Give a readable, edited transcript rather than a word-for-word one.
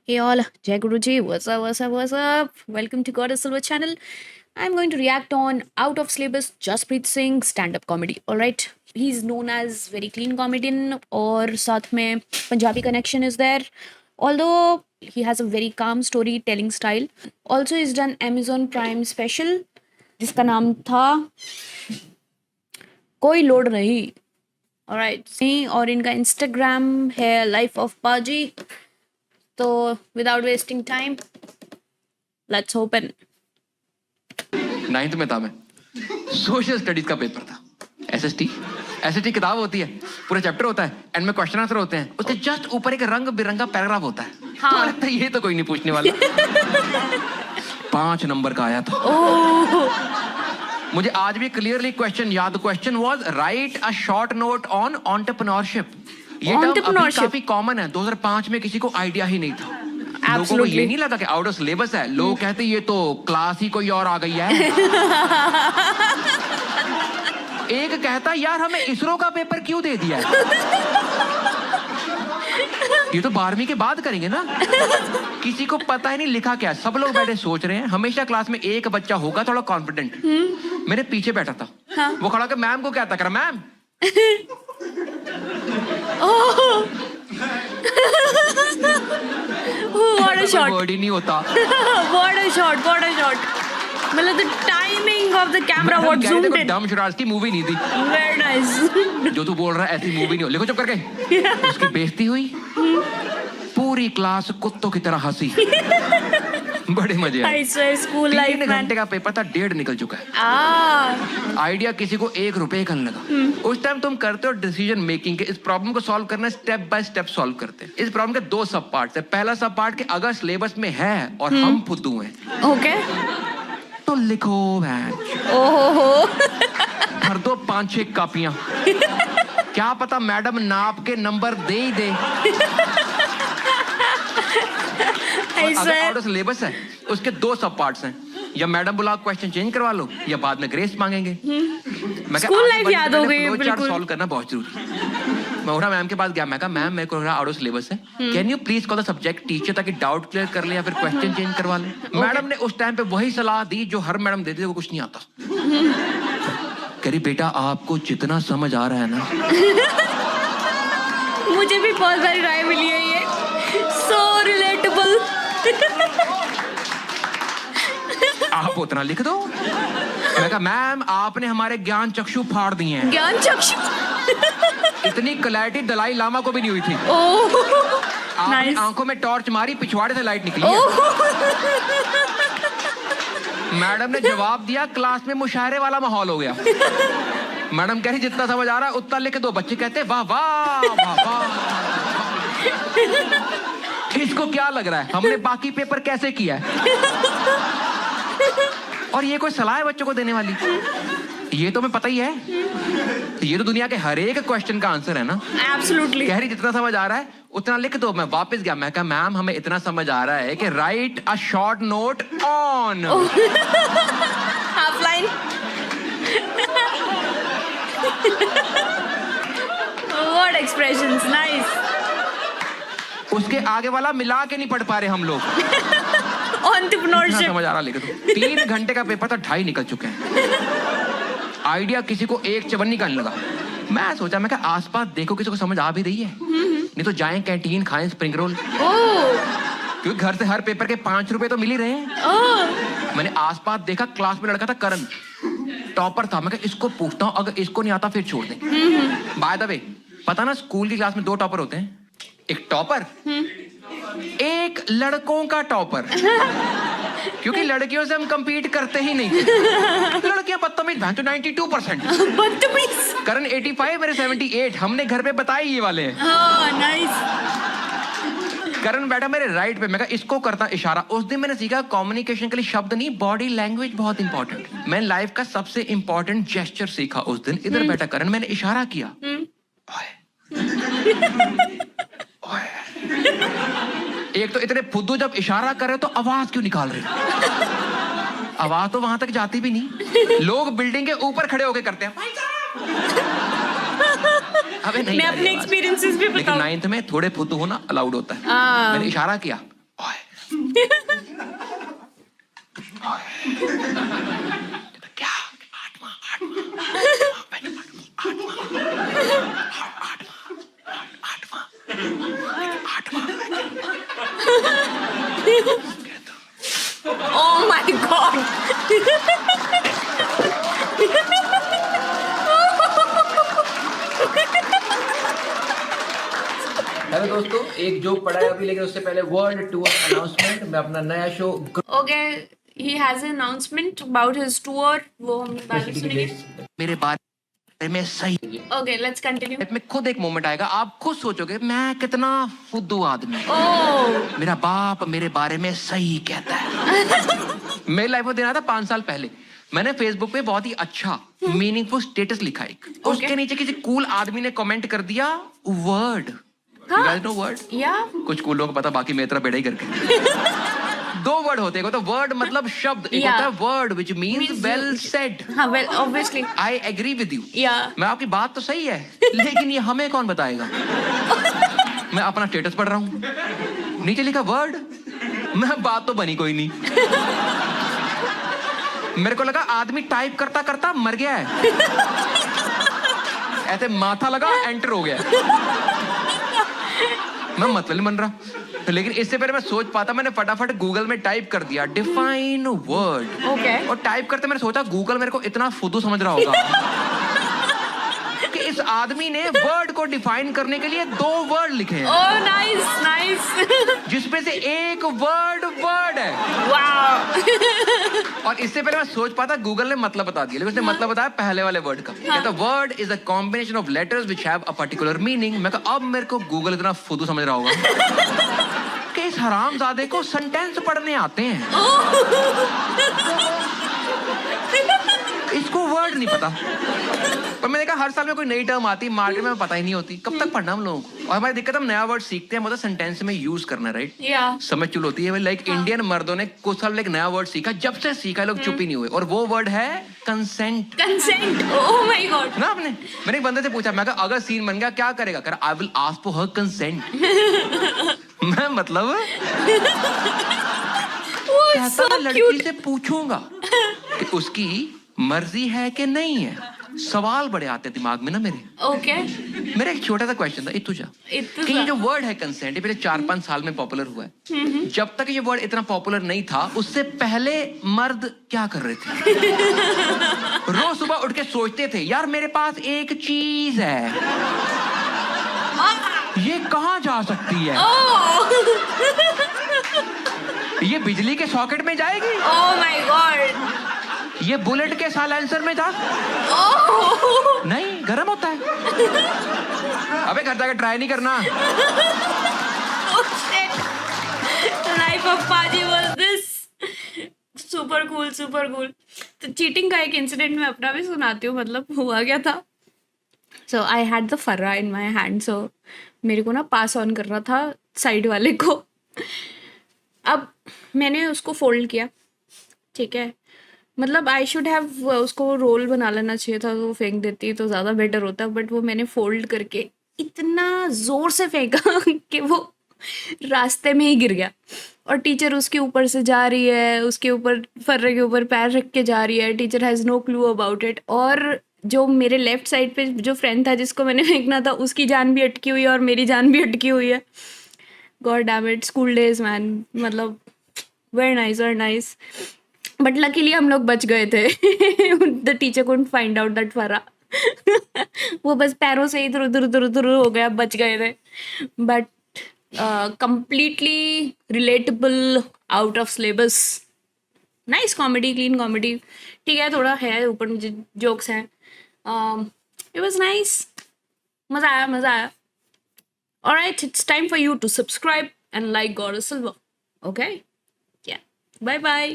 Hey all, Jai Guruji, what's up? Welcome to Goddess Silver channel. I'm going to react on Out of Syllabus Jaspreet Singh stand-up comedy. Alright, he's known as very clean comedian और साथ में Punjabi connection is there. Although he has a very calm storytelling style. Also, he's done Amazon Prime special जिसका नाम था कोई load नहीं. Alright, see और इनका Instagram है Life of Paji. तो without wasting time let's open. 9th में था मैं. सोशल स्टडीज का पेपर था. एसएसटी किताब होती है, पूरा चैप्टर होता है, एंड में क्वेश्चन आंसर होते हैं. उसके जस्ट ऊपर एक रंग बिरंगा पैराग्राफ होता है. हाँ. तो लगता है ये तो कोई नहीं पूछने वाला. 5 नंबर का आया था. मुझे आज भी क्लियरली क्वेश्चन याद. Question was right a short note on entrepreneurship. ये टर्म अभी काफी कॉमन है. 2005 में किसी को आइडिया ही नहीं था. लोगों को ये नहीं लगा कि आउट ऑफ सिलेबस है. लोग कहते ये तो क्लास ही कोई और आ गई है. एक कहता यार हमें इसरो का पेपर क्यों दे दिया है. ये तो 12वीं के बाद करेंगे ना. किसी को पता ही नहीं लिखा क्या. सब लोग बैठे सोच रहे हैं. हमेशा क्लास में एक बच्चा होगा थोड़ा कॉन्फिडेंट. मेरे पीछे बैठा था. हाँ? वो खड़ा कर मैम को कहता कर ma'am. What a shot. Word ही नहीं होता. What a shot. मतलब the timing of the camera what zoomed in. डम शरारती मूवी नहीं थी. Very nice. जो तू बोल रहा है ऐसी मूवी नहीं हो. लिखो चुप करके. उसकी बेइज्जती हुई. पूरी क्लास कुत्तों की तरह हंसी. बड़े मजे आए. स्कूल लाइफ 3 घंटे का पेपर था. 1.5 निकल चुका है. आइडिया किसी को 1 रुपए का लगा. उस टाइम तुम करते हो डिसीजन मेकिंग के. इस प्रॉब्लम को सॉल्व करना स्टेप बाय स्टेप सॉल्व करते हैं. इस प्रॉब्लम के 2 सब पार्ट्स है. पहला सब पार्ट के अगर सिलेबस में है और हम फुद्दू हैं ओके तो लिखो बैच. ओहो भर दो 5-6 कापियां. क्या पता मैडम नाप के नंबर दे ही दे. अगर आउट ऑफ सिलेबस है उसके 2 सब पार्ट्स हैं. या मैडम बुला क्वेश्चन चेंज करवा लो या बाद में ग्रेस मांगेंगे. मैं स्कूल लाइफ याद हो गई. बिल्कुल सॉल्व करना बहुत जरूरी. मैं उठा मैम के पास गया. मैं कहा मैम मेरे को आउट ऑफ सिलेबस है. Can you please call the subject teacher ताकि डाउट क्लियर कर ले या फिर क्वेश्चन चेंज करवा ले. मैडम ने उस टाइम पे वही सलाह दी जो हर मैडम देती है. वो कुछ नहीं आता. कह रही बेटा आपको जितना समझ आ रहा है ना. मुझे भी बहुत सारी राय मिली है. ये सो रिलेटेबल. आप उतना लिख दो. मैं कहा मैम आपने हमारे ज्ञान चक्षु फाड़ दिए हैं. ज्ञान चक्षु. इतनी क्लैरिटी दलाई लामा को भी नहीं हुई थी. आपने आंखों में टॉर्च मारी पिछवाड़े से लाइट निकली है. मैडम ने जवाब दिया. क्लास में मुशायरे वाला माहौल हो गया. मैडम कह रही जितना समझ आ रहा है उतना लिख दो. बच्चे कहते वाह वाह वाह वाह. इसको क्या लग रहा है हमने बाकी पेपर कैसे किया है. और ये कोई सलाह है बच्चों को देने वाली. ये तो हमें पता ही है. ये तो दुनिया के हर एक क्वेश्चन का आंसर है ना. एब्सोल्युटली. कह रही जितना समझ आ रहा है उतना लिख दो. मैं वापस गया. मैं कहा मैम हमें इतना समझ आ रहा है कि right a short note on. Half line. What expressions. Nice. उसके आगे वाला मिला के नहीं पढ़ पा रहे हम लोग. एंटरप्रेन्योरशिप समझ आ रहा लिख दो. 3 घंटे का पेपर था. 2.5 निकल चुके हैं. आइडिया किसी को 1 चवन्नी का नहीं लगा. मैं सोचा मैं क्या आसपास देखो किसी को समझ आ भी रही है. नहीं तो जाएं कैंटीन खाएं स्प्रिंग रोल. क्योंकि घर से हर पेपर के 5 रुपए तो मिल ही रहे हैं. मैंने आसपास देखा. क्लास में लड़का था करण. टॉपर था. मैं कहा इसको पूछता हूँ अगर इसको नहीं आता फिर छोड़ दें. बाय द वे पता ना स्कूल की क्लास में 2 टॉपर होते हैं. एक टॉपर एक लड़कों का टॉपर. क्योंकि लड़कियों से हम compete करते ही नहीं थे. लड़कियां बदतमीज. 92% बदतमीज. करण 85 मेरे 78. हमने घर पे बताए ये वाले हैं. नाइस. करण बैठा मेरे राइट पे. मैं कहा इसको करता इशारा. उस दिन मैंने सीखा कम्युनिकेशन के लिए शब्द नहीं बॉडी लैंग्वेज बहुत इंपॉर्टेंट. मैं लाइफ का सबसे इंपॉर्टेंट जेस्चर सीखा उस दिन. इधर बैठा करण. मैंने इशारा किया. एक तो इतने फुद्दू जब इशारा करे तो आवाज क्यों निकाल रहे. आवाज तो वहां तक जाती भी नहीं. लोग बिल्डिंग के ऊपर खड़े होके करते हैं. अबे नहीं. मैं अपने एक्सपीरियंसेस भी बताऊं. लेकिन 9th में थोड़े फुद्दू होना अलाउड होता है. मैंने इशारा किया. ओए ओए क्या आठवां आठवां आठवां Oh my god. हेलो दोस्तों, एक जोक पढ़ा है अभी, लेकिन उससे पहले वर्ल्ड टूर अनाउंसमेंट। मैं अपना नया show Okay, he has an announcement about his tour. वो हम बाद में सुनेंगे. मेरे बारे में सही Okay, let's continue. में खुद एक मोमेंट आएगा, आप खुद सोचोगे मैं कितना फुद्दू आदमी हूं। Oh, मेरा बाप मेरे बारे में सही कहता है। मेरी लाइफ में दिन आया था 5 साल पहले। मैंने फेसबुक पे बहुत ही अच्छा मीनिंगफुल स्टेटस लिखा एक, उसके नीचे किसी कूल आदमी ने कमेंट कर दिया word. You guys know word? yeah. कुछ कूल लोगों को पता, बाकी मैं इतना बेड़ा ही करके। 2 वर्ड होते हैं, एक होता है वर्ड मतलब शब्द, एक Yeah. होता है word which means well said. हाँ, well, obviously. I agree with you. Yeah. मैं आपकी बात तो सही है, लेकिन ये हमें कौन बताएगा? मैं अपना स्टेटस पढ़ रहा हूँ, नीचे लिखा वर्ड, मैं बात तो बनी कोई नहीं। मेरे को लगा आदमी टाइप करता करता मर गया है, ऐसे माथा लगा एंटर हो गया। मैं मतलब नहीं बन रहा, लेकिन इससे पहले मैं सोच पाता, मैंने फटाफट गूगल में टाइप कर दिया डिफाइन वर्ड। Okay. और टाइप करते मैंने सोचा गूगल मेरे को इतना फुद्दू समझ रहा होगा कि इस आदमी ने वर्ड को डिफाइन करने के लिए 2 वर्ड लिखे हैं, Oh, nice, nice. जिसमें से एक वर्ड वर्ड है। Wow. और इससे पहले मैं सोच पाता गूगल ने मतलब बता दिया, लेकिन उसने मतलब बताया पहले वाले वर्ड का। कहता word is a combination of letters which have a particular meaning. मैं कहा अब मेरे को गूगल इतना फुद्दू समझ रहा होगा कि इस हरामजादे को सेंटेंस पढ़ने आते हैं, इसको वर्ड नहीं पता। पर मैंने कहा हर साल में कोई नई टर्म आती मार्केट में, पता ही नहीं होती, कब तक पढ़ना हम लोगों को। और हमारी दिक्कत, हम नया वर्ड सीखते हैं, मतलब सेंटेंस में यूज करना, राइट? Yeah. समझ चुल होती है। लाइक इंडियन मर्दों ने कुछ साल एक नया वर्ड सीखा, जब से सीखा लोग चुप ही नहीं हुए, और वो वर्ड है consent. Consent. Oh my god. ना आपने, मैंने एक बंदे से पूछा, मैं कहा अगर सीन बन गया क्या करेगा? कर I will ask for her consent. मैं मतलब Oh, कहता so मैं लड़की cute. से पूछूंगा कि उसकी मर्जी है कि नहीं है। सवाल बड़े आते हैं दिमाग में ना मेरे। Okay. मेरा एक छोटा सा क्वेश्चन था, इतुजा, इतना कि ये जो वर्ड है कंसेंट, ये पिछले 4-5 साल में पॉपुलर हुआ है। जब तक ये वर्ड इतना पॉपुलर नहीं था, उससे पहले मर्द क्या कर रहे थे? रोज सुबह उठ के सोचते थे यार मेरे पास एक चीज है, ये कहाँ जा सकती है? ये बिजली के सॉकेट में जाएगी? Oh my god. ये बुलेट के साइलेंसर में जा? Oh. नहीं, गर्म होता है। अबे घर जाकर ट्राई नहीं करना। Oh shit. Life of Paji was this. Super cool, super cool. तो चीटिंग का एक इंसिडेंट मैं अपना भी सुनाती हूँ, मतलब हुआ क्या था। So I had the फर्रा in my hand, so मेरे को ना पास ऑन करना था साइड वाले को। अब मैंने उसको फोल्ड किया, ठीक है, मतलब आई शुड हैव उसको रोल बना लेना चाहिए था, वो फेंक देती तो ज़्यादा बेटर होता, बट वो मैंने फोल्ड करके इतना ज़ोर से फेंका कि वो रास्ते में ही गिर गया। और टीचर उसके ऊपर से जा रही है, उसके ऊपर फर्रे के ऊपर पैर रख के जा रही है, teacher has no clue about it. और जो मेरे लेफ्ट साइड पे जो फ्रेंड था जिसको मैंने फेंकना था, उसकी जान भी अटकी हुई है और मेरी जान भी अटकी हुई है। God damn it, school days man, मतलब very nice, very nice. But luckily हम लोग बच गए थे। The teacher couldn't find out that Farah. वो बस पैरों से इधर उधर उधर उधर हो गया, बच गए थे। But completely relatable, out of syllabus, nice comedy, clean comedy. ठीक है, थोड़ा है ऊपर नीचे जोक्स हैं। इट वाज नाइस, मज़ा आया, मज़ा आया। Alright, it's time for you to subscribe and like god silver. Okay, yeah, bye bye.